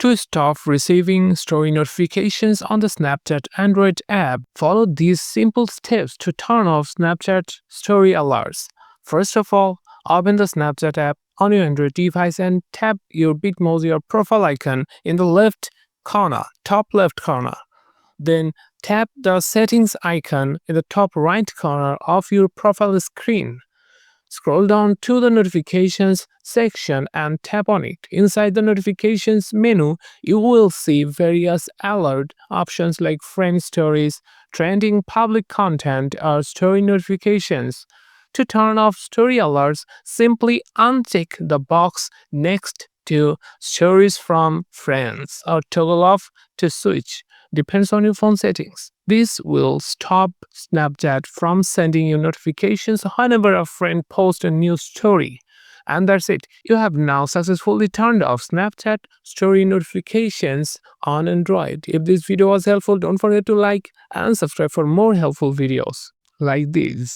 To stop receiving story notifications on the Snapchat Android app, follow these simple steps to turn off Snapchat story alerts. First of all, open the Snapchat app on your Android device and tap your Bitmoji or profile icon in the left corner, top left corner. Then tap the settings icon in the top right corner of your profile screen. Scroll down to the notifications section and tap on it. Inside the notifications menu, you will see various alert options like friend stories, trending public content, or story notifications. To turn off story alerts, simply uncheck the box next to stories from friends or toggle off to switch. Depends on your phone settings. This will stop Snapchat from sending you notifications whenever a friend posts a new story. And that's it. You have now successfully turned off Snapchat story notifications on Android. If this video was helpful, don't forget to like and subscribe for more helpful videos like these.